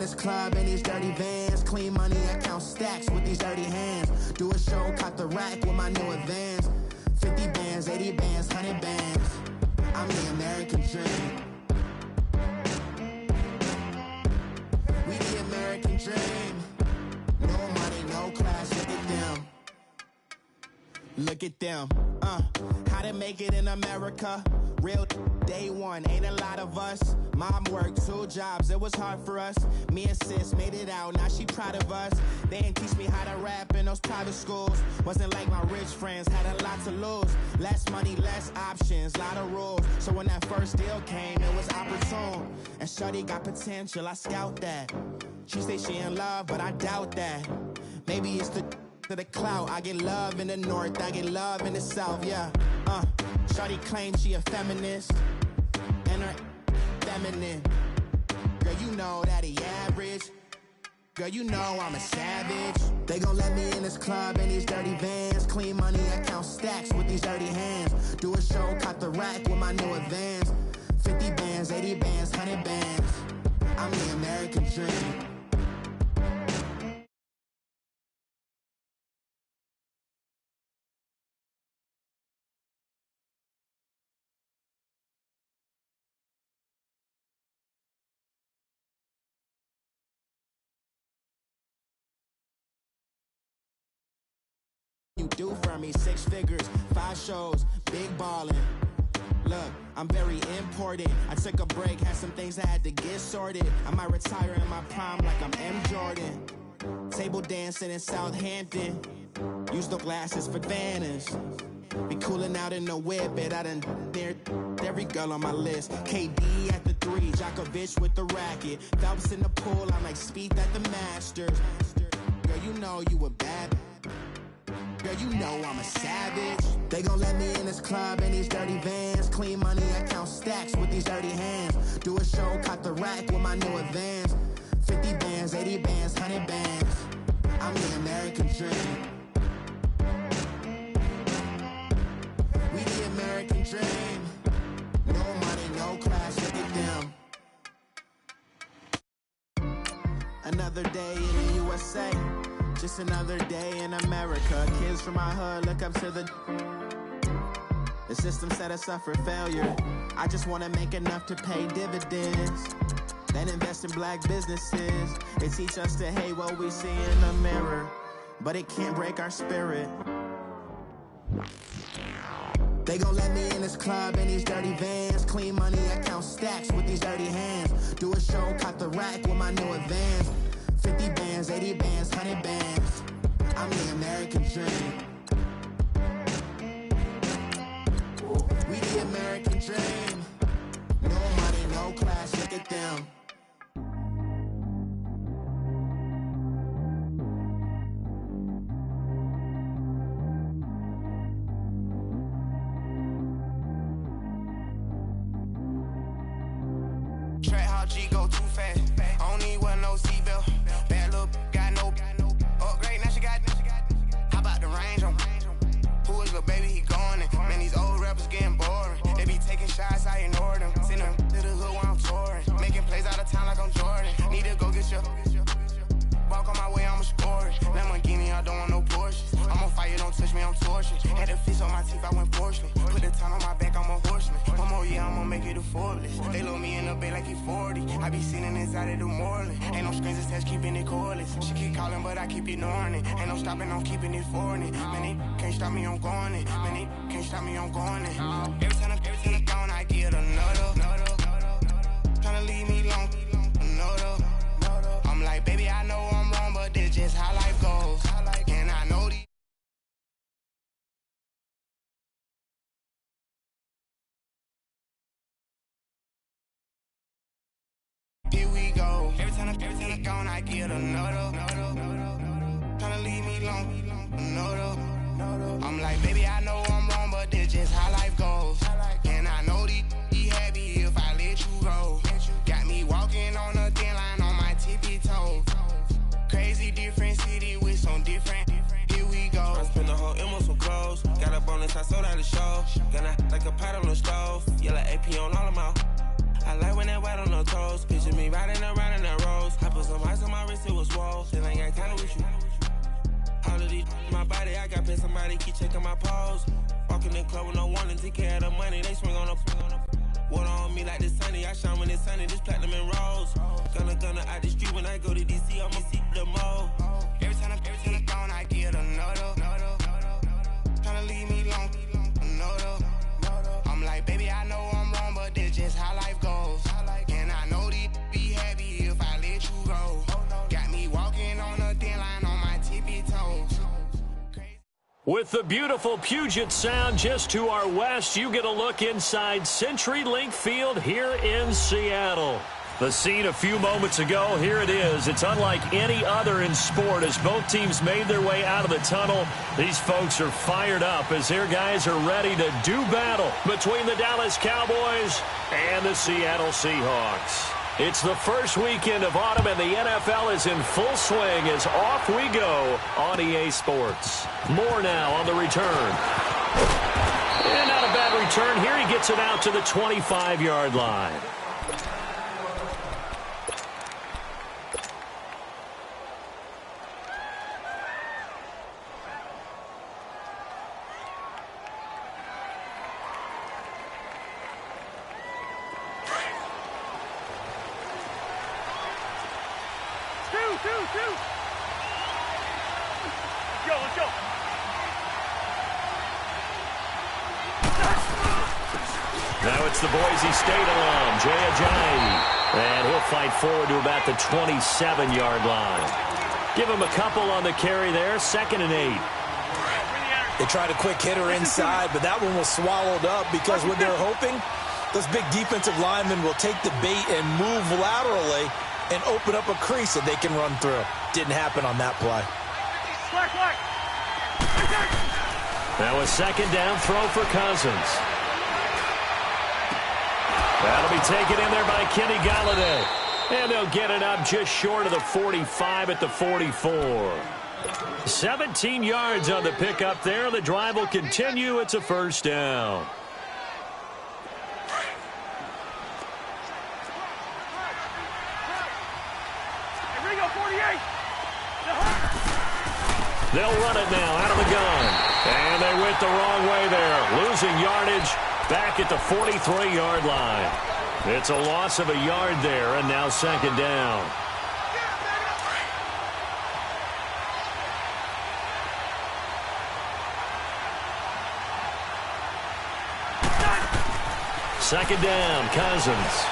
this club in these dirty vans. Clean money, I count stacks with these dirty hands. Do a show, caught the rack with my new advance. 50 bands, 80 bands, 100 bands. I'm the American dream. We the American dream. No money, no class, look at them. Look at them, how to make it in America. Real day one, ain't a lot of us. Mom worked 2 jobs, it was hard for us. Me and sis made it out, now she proud of us. They didn't teach me how to rap in those private schools. Wasn't like my rich friends, had a lot to lose. Less money, less options, lot of rules. So when that first deal came, it was opportune. And shorty got potential, I scout that. She say she in love, but I doubt that. Maybe it's to the clout. I get love in the north, I get love in the south, yeah. Shorty claims she a feminist, and her feminine. Girl, you know that he average. Girl, you know I'm a savage. They gon' let me in this club in these dirty vans. Clean money, I count stacks with these dirty hands. Do a show, caught the rack with my new advance. 50 bands, 80 bands, 100 bands. I'm the American dream. You do for me 6 figures, 5 shows, big ballin'. Look, I'm very important. I took a break, had some things I had to get sorted. I might retire in my prime like I'm M. Jordan. Table dancing in Southampton. Use the glasses for Vannas. Be coolin' out in the whip, but I done dared every girl on my list. KD at the 3, Djokovic with the racket. Phelps in the pool, I'm like Spieth at the Masters. Girl, you know you a bad. Girl, you know I'm a savage. They gon' let me in this club in these dirty vans. Clean money, I count stacks with these dirty hands. Do a show, caught the rack with my new advance. 50 bands, 80 bands, 100 bands. I'm the American dream. We the American dream. No money, no class, look at them. Another day in the USA. Just another day in America. Kids from my hood look up to the system set us up for failure. I just want to make enough to pay dividends, then invest in black businesses. They teach us to hate what we see in the mirror, but it can't break our spirit. They gon' let me in this club in these dirty vans. Clean money, I count stacks with these dirty hands. Do a show, caught the rack with my new advance. 50 bands, 80 bands, 100 bands. I'm the American dream. We the American dream. No money, no class, look at them. Track how G go too fast. I don't need one no seatbelt. Bad little got no upgrade. Now she got. How about the range on? Who is little baby? He going in. Man, these old rappers getting boring. They be taking shots, I ignore them. Send them to the hood while I'm touring. Making plays out of town like I'm Jordan. Need to go get your. Walk on my way, I'ma score it. Lamborghini, I don't want no Porsches. I'm on fire, don't touch me, I'm tortured. Had the fish on my teeth, I went porcelain. Put the time on my back, I'm a horseman. One more year, I'ma make it a Forbes. They load me in the bay like he 40. I be sitting inside of the Moreland. Ain't no screens attached, keeping it cordless. She keep calling, but I keep ignoring it. Ain't no stopping, I'm keeping it for it. Man, they can't stop me, I'm going it. Man, they can't stop me, I'm going it. Every time I'm gone, I get another. Tryna leave me long, another. I'm like, baby, I know I'm wrong, but this just how life goes. And I know these. Here we go. Every time I'm gone, I get another. Tryna leave me long, another. I'm like, baby, I know I'm wrong, but this just how life goes. And I know these be happy if I let you go. Got me walking on a thin line on my tippy toes. Crazy different city with some different. Here we go. I spent the whole M on some clothes. Got a bonus, I sold out the show. Gonna like a pot on the stove. Yellow AP on all of my. I like when that white on the toes. Picture me riding around in that rose. I put some body, I got paid somebody, keep checking my pose. Walking in the club with no warning, take care of the money, they swing on the water on me like the sunny, I shine when it's sunny, this platinum and rose. Gonna out the street when I go to DC, I'ma see the mo. Every time I'm gone, I get another. Tryna leave me alone, another. I'm like, baby, I know I'm wrong, but this just how life goes. And I know these be happy if I let you go. Got me walking on a thin line on my tippy toes. With the beautiful Puget Sound just to our west, you get a look inside CenturyLink Field here in Seattle. The scene a few moments ago, here it is. It's unlike any other in sport as both teams made their way out of the tunnel. These folks are fired up as their guys are ready to do battle between the Dallas Cowboys and the Seattle Seahawks. It's the first weekend of autumn, and the NFL is in full swing as off we go on EA Sports. More now on the return. And not a bad return here. He gets it out to the 25-yard line. Let's go. Now it's the Boise State alum, Jay Ajayi. And he'll fight forward to about the 27-yard line. Give him a couple on the carry there, 2nd and 8. They tried a quick hitter inside, but that one was swallowed up because what they're hoping, those big defensive linemen will take the bait and move laterally and open up a crease that they can run through. Didn't happen on that play. Now a 2nd down throw for Cousins. That'll be taken in there by Kenny Golladay. And they'll get it up just short of the 45 at the 44. 17 yards on the pickup there. The drive will continue. It's a 1st down. They'll run it now out of the gun. And they went the wrong way there. Losing yardage back at the 43-yard line. It's a loss of a yard there, and now 2nd down. Second down, Cousins.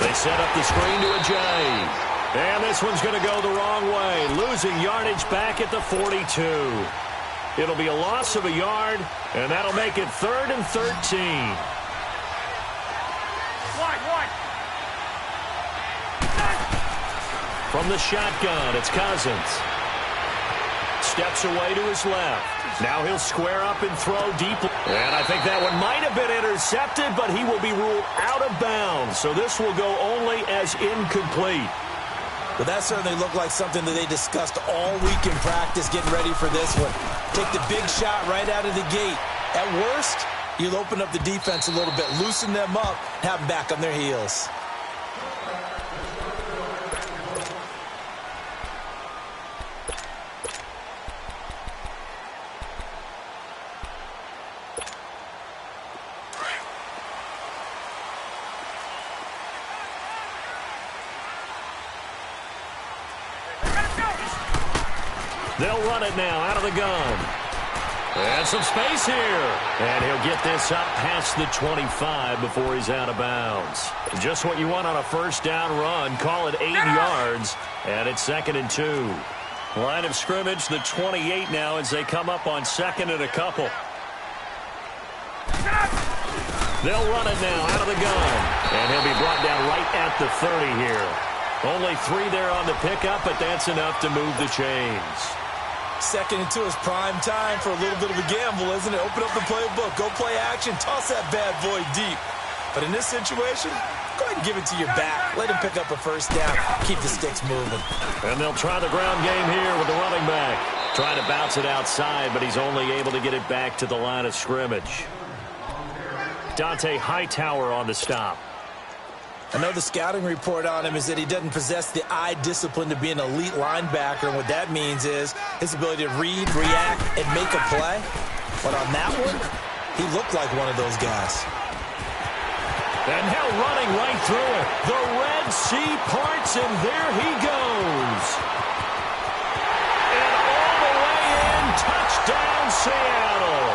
They set up the screen to Ajayi. And this one's going to go the wrong way. Losing yardage back at the 42. It'll be a loss of a yard, and that'll make it 3rd and 13. From the shotgun, it's Cousins. Steps away to his left. Now he'll square up and throw deep. And I think that one might have been intercepted, but he will be ruled out of bounds. So this will go only as incomplete. But that certainly looked like something that they discussed all week in practice getting ready for this one. Take the big shot right out of the gate. At worst, you'll open up the defense a little bit, loosen them up, have them back on their heels. They'll run it now out of the gun. And some space here. And he'll get this up past the 25 before he's out of bounds. Just what you want on a 1st down run. Call it 8 yards. And it's 2nd and 2. Line of scrimmage, the 28 now as they come up on 2nd and a couple. They'll run it now out of the gun. And he'll be brought down right at the 30 here. Only 3 there on the pickup, but that's enough to move the chains. 2nd and 2 is prime time for a little bit of a gamble, isn't it? Open up the playbook, go play action, toss that bad boy deep. But in this situation, go ahead and give it to your back. Let him pick up a 1st down. Keep the sticks moving. And they'll try the ground game here with the running back. Trying to bounce it outside, but he's only able to get it back to the line of scrimmage. Dante Hightower on the stop. I know the scouting report on him is that he doesn't possess the eye discipline to be an elite linebacker, and what that means is his ability to read, react, and make a play. But on that one, he looked like one of those guys. And now running right through it. The Red Sea parts, and there he goes. And all the way in, touchdown Seattle.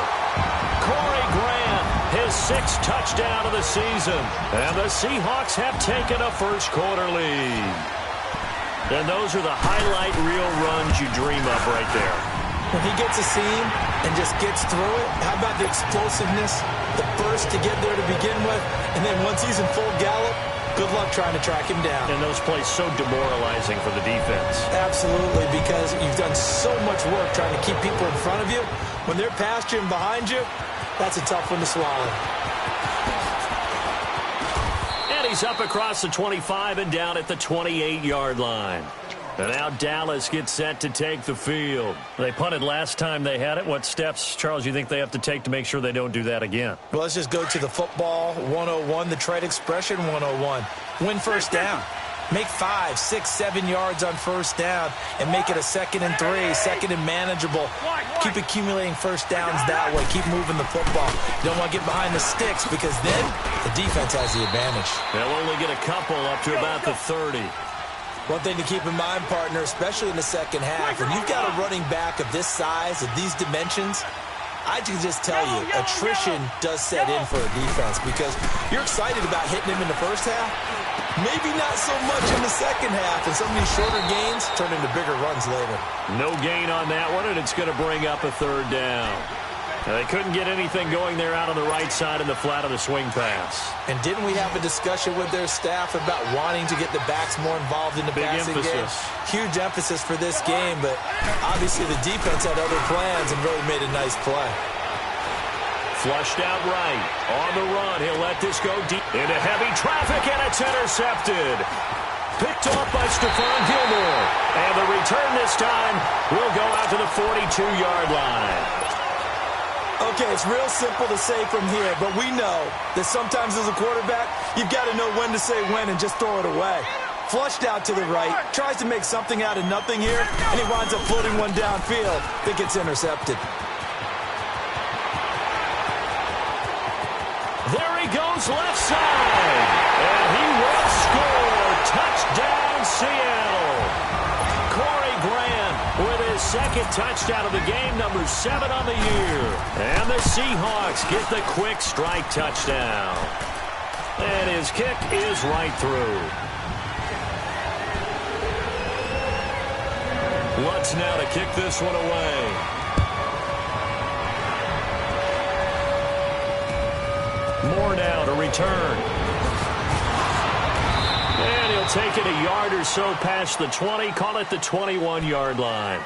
Corey Grant, his 6th touchdown of the season. And the Seahawks have taken a first-quarter lead. And those are the highlight reel runs you dream of right there. When he gets a seam and just gets through it, how about the explosiveness, the burst to get there to begin with, and then once he's in full gallop, good luck trying to track him down. And those plays so demoralizing for the defense. Absolutely, because you've done so much work trying to keep people in front of you. When they're past you and behind you, that's a tough one to swallow. And he's up across the 25 and down at the 28-yard line. And now Dallas gets set to take the field. They punted last time they had it. What steps, Charles, you think they have to take to make sure they don't do that again? Well, let's just go to the football 101, the trade expression 101. Win first down. Make 5, 6, 7 yards on first down and make it a 2nd and 3, 2nd and manageable. Keep accumulating first downs that way. Keep moving the football. You don't want to get behind the sticks because then the defense has the advantage. They'll only get a couple up to about the 30. One thing to keep in mind, partner, especially in the second half, when you've got a running back of this size, of these dimensions, I can just tell you, attrition does set in for a defense because you're excited about hitting him in the first half. Maybe not so much in the second half, and some of these shorter gains turn into bigger runs later. No gain on that one, and it's going to bring up a 3rd down. They couldn't get anything going there out on the right side in the flat of the swing pass. And didn't we have a discussion with their staff about wanting to get the backs more involved in the passing game? Huge emphasis for this game, but obviously the defense had other plans and really made a nice play. Flushed out right. On the run, he'll let this go deep into heavy traffic, and it's intercepted. Picked off by Stephon Gilmore. And the return this time will go out to the 42-yard line. Okay, it's real simple to say from here, but we know that sometimes as a quarterback, you've got to know when to say when and just throw it away. Flushed out to the right, tries to make something out of nothing here, and he winds up floating one downfield that gets intercepted. There he goes left side, and he will score. Touchdown, Seattle. Corey Grant with his 2nd touchdown of the game, number 7 on the year. And the Seahawks get the quick strike touchdown. And his kick is right through. Lutz now to kick this one away. Moore now to return. And he'll take it a yard or so past the 20, call it the 21-yard line.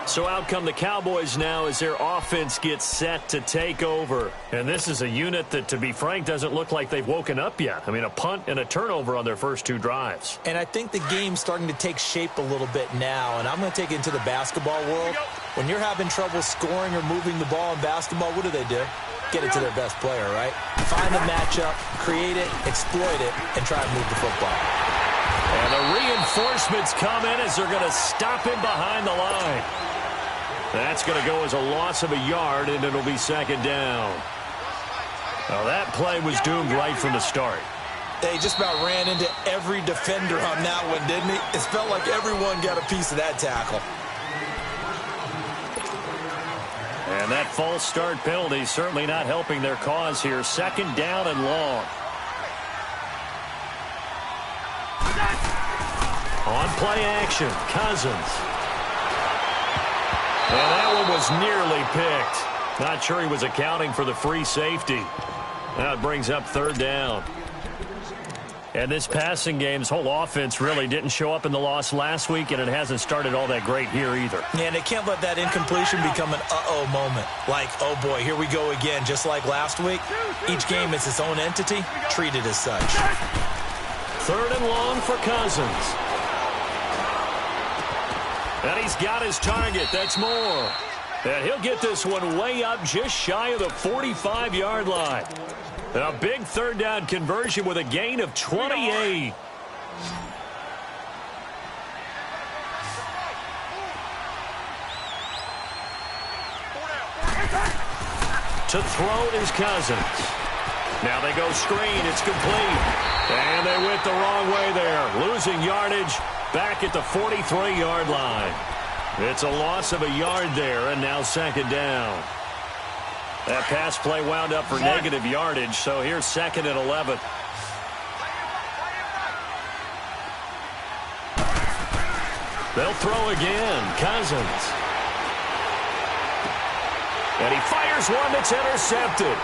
So out come the Cowboys now as their offense gets set to take over. And this is a unit that, to be frank, doesn't look like they've woken up yet. I mean, a punt and a turnover on their first 2 drives. And I think the game's starting to take shape a little bit now, and I'm going to take it into the basketball world. When you're having trouble scoring or moving the ball in basketball, what do? Get it to their best player, right? Find the matchup, create it, exploit it, and try to move the football. And the reinforcements come in as they're going to stop him behind the line. That's going to go as a loss of a yard, and it'll be 2nd down. Now, that play was doomed right from the start. They just about ran into every defender on that one, didn't he? It felt like everyone got a piece of that tackle. And that false start penalty certainly not helping their cause here. 2nd down and long. On play action, Cousins. And that one was nearly picked. Not sure he was accounting for the free safety. Now it brings up 3rd down. And this passing game's whole offense really didn't show up in the loss last week, and it hasn't started all that great here either. Yeah, and they can't let that incompletion become an uh-oh moment. Like, oh boy, here we go again, just like last week. Each game is its own entity, treated as such. 3rd and long for Cousins. And he's got his target. That's Moore. And he'll get this one way up just shy of the 45-yard line. A big third down conversion with a gain of 28. To throw is Cousins. Now they go screen. It's complete. And they went the wrong way there. Losing yardage back at the 43-yard line. It's a loss of a yard there, and now second down. That pass play wound up for negative yardage, so here's second and 11. They'll throw again. Cousins. And he fires one that's intercepted.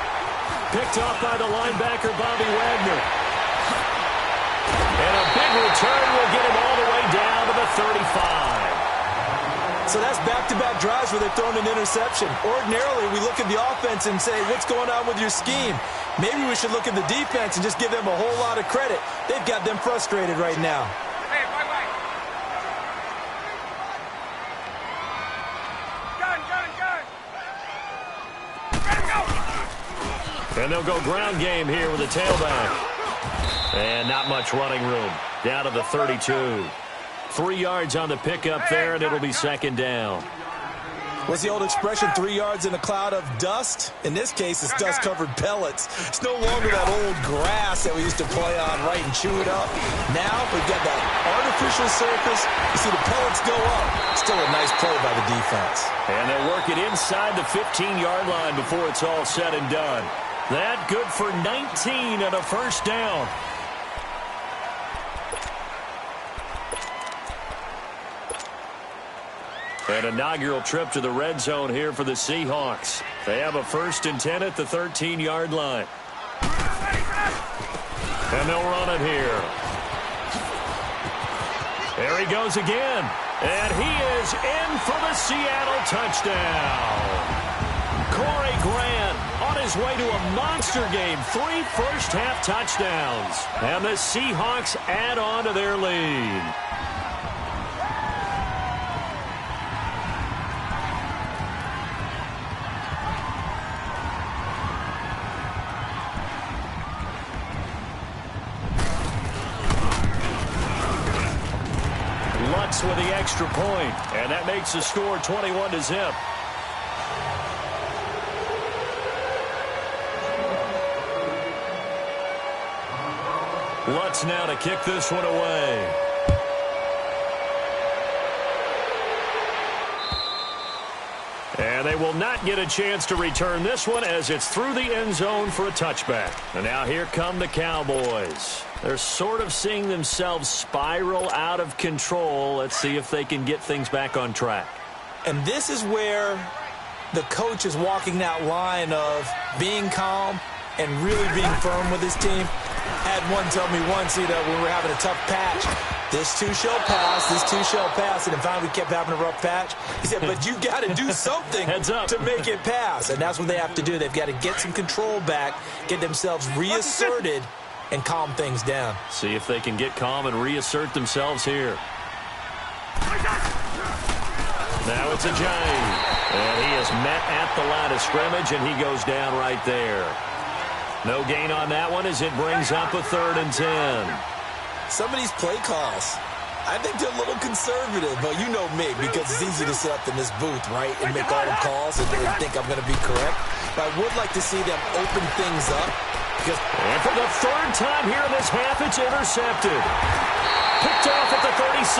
Picked off by the linebacker, Bobby Wagner. And a big return will get him all the way down to the 35. So that's back-to-back drives where they've thrown an interception. Ordinarily, we look at the offense and say, what's going on with your scheme? Maybe we should look at the defense and just give them a whole lot of credit. They've got them frustrated right now. Hey, wait. Gun. And they'll go ground game here with a tailback. And not much running room. Down to the 32. 3 yards on the pickup there, and it'll be second down. What's the old expression, 3 yards in a cloud of dust? In this case, it's dust-covered pellets. It's no longer that old grass that we used to play on, right, and chew it up. Now we've got that artificial surface. You see the pellets go up. Still a nice play by the defense. And they'll work it inside the 15-yard line before it's all said and done. That good for 19 and a first down. An inaugural trip to the red zone here for the Seahawks. They have a 1st and 10 at the 13-yard line. And they'll run it here. There he goes again. And he is in for the Seattle touchdown. Corey Grant on his way to a monster game. 3 first-half touchdowns. And the Seahawks add on to their lead. Lutz with the extra point, and that makes the score 21-0. Lutz now to kick this one away. And they will not get a chance to return this one as it's through the end zone for a touchback. And now here come the Cowboys. They're sort of seeing themselves spiral out of control. Let's see if they can get things back on track. And this is where the coach is walking that line of being calm and really being firm with his team. I had one tell me once, when we were having a tough patch, this too shall pass, this too shall pass, and finally we kept having a rough patch. He said, but you got to do something to make it pass, and that's what they have to do. They've got to get some control back, get themselves reasserted, and calm things down. See if they can get calm and reassert themselves here. Now it's a Giant, and he is met at the line of scrimmage, and he goes down right there. No gain on that one as it brings up a 3rd and 10. Some of these play calls, I think they're a little conservative, but you know me, because it's easy to sit up in this booth, right, and make all the calls and think I'm going to be correct. But I would like to see them open things up. And for the 3rd time here in this half, it's intercepted. Picked off at the 36.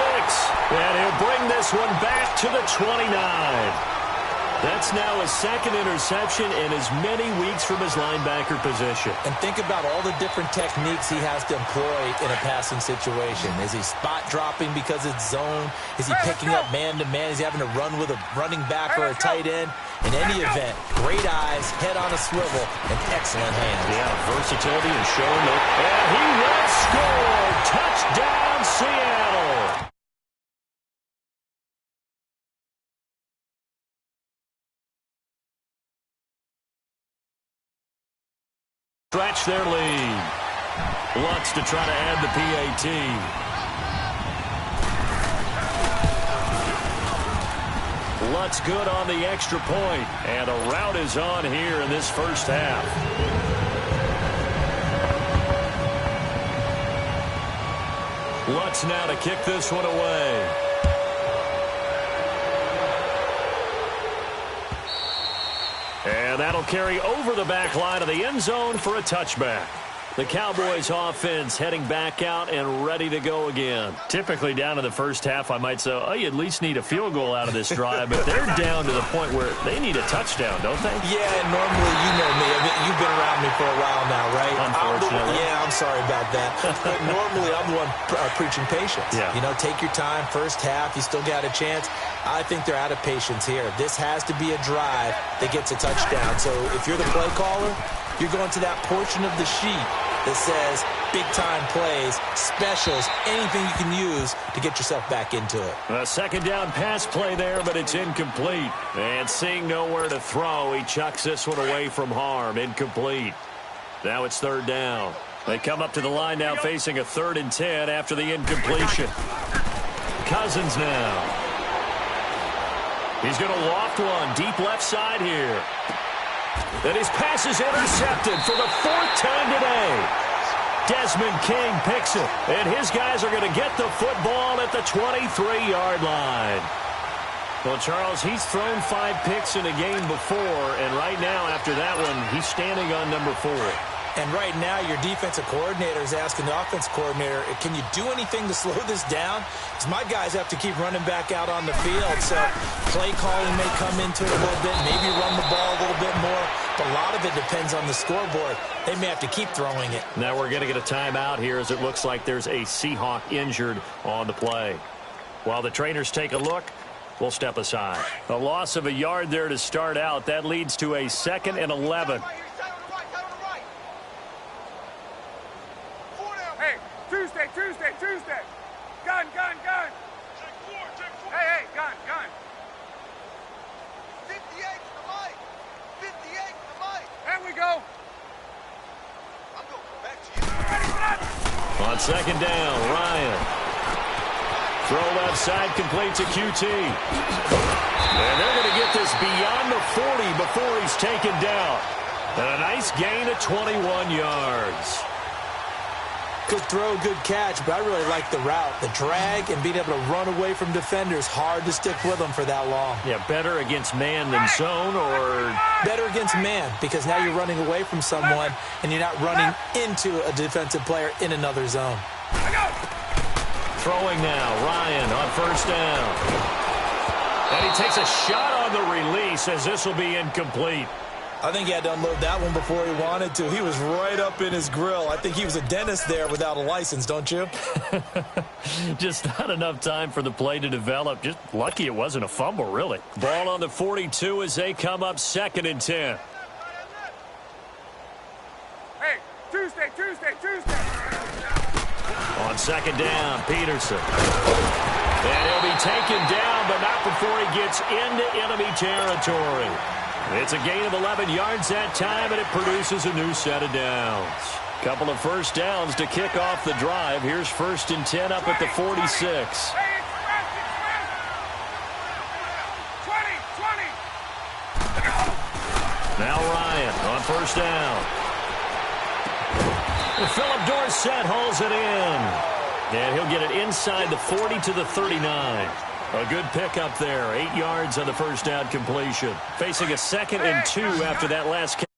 And he'll bring this one back to the 29. That's now his 2nd interception in as many weeks from his linebacker position. And think about all the different techniques he has to employ in a passing situation. Is he spot dropping because it's zone? Is he picking up man-to-man? Is he having to run with a running back or a tight end? In any event, great eyes, head on a swivel, and excellent hands. Yeah, versatility and showing that. And he will score. Touchdown, Seattle. Stretch their lead. Lutz to try to add the PAT. Lutz good on the extra point. And a rout is on here in this first half. Lutz now to kick this one away. And that'll carry over the back line of the end zone for a touchback. The Cowboys offense heading back out and ready to go again. Typically down to the first half, I might say, oh, you at least need a field goal out of this drive, but they're down to the point where they need a touchdown, don't they? Yeah, and normally, you know me. I mean, you've been around me for a while now, right? Unfortunately. I'm sorry about that. But normally, I'm the one preaching patience. Yeah. You know, take your time. First half, you still got a chance. I think they're out of patience here. This has to be a drive that gets a touchdown. So if you're the play caller, you're going to that portion of the sheet that says big-time plays, specials, anything you can use to get yourself back into it. A second down pass play there, but it's incomplete. And seeing nowhere to throw, he chucks this one away from harm. Incomplete. Now it's third down. They come up to the line now facing a 3rd and 10 after the incompletion. Cousins now. He's going to loft one deep left side here. And his pass is intercepted for the 4th time today. Desmond King picks it. And his guys are going to get the football at the 23-yard line. Well, Charles, he's thrown 5 picks in a game before. And right now, after that one, he's standing on number 4. And right now, your defensive coordinator is asking the offense coordinator, can you do anything to slow this down? Because my guys have to keep running back out on the field. So play calling may come into it a little bit, maybe run the ball a little bit more. But a lot of it depends on the scoreboard. They may have to keep throwing it. Now we're going to get a timeout here as it looks like there's a Seahawk injured on the play. While the trainers take a look, we'll step aside. A loss of a yard there to start out. That leads to a 2nd and 11. Tuesday. Gun. Hey, gun. 58 to the mic. 58 to the mic. There we go. I'm going back to you. On 2nd down, Ryan. Throw left side, complete to QT. And they're going to get this beyond the 40 before he's taken down. And a nice gain of 21 yards. Good throw, good catch, but I really like the route. The drag and being able to run away from defenders, hard to stick with them for that long. Yeah, better against man than zone, or better against man, because now you're running away from someone and you're not running into a defensive player in another zone. Throwing now, Ryan on 1st down. And he takes a shot on the release as this will be incomplete. I think he had to unload that one before he wanted to. He was right up in his grill. I think he was a dentist there without a license, don't you? Just not enough time for the play to develop. Just lucky it wasn't a fumble, really. Ball on the 42 as they come up 2nd and 10. Hey, Tuesday. On 2nd down, Peterson. And he'll be taken down, but not before he gets into enemy territory. It's a gain of 11 yards that time, and it produces a new set of downs. Couple of first downs to kick off the drive. Here's 1st and 10 up at the 46. Now Ryan on 1st down. And Philip Dorsett hauls it in. And he'll get it inside the 40 to the 39. A good pickup there. 8 yards on the 1st down completion. Facing a 2nd and 2 after that last catch.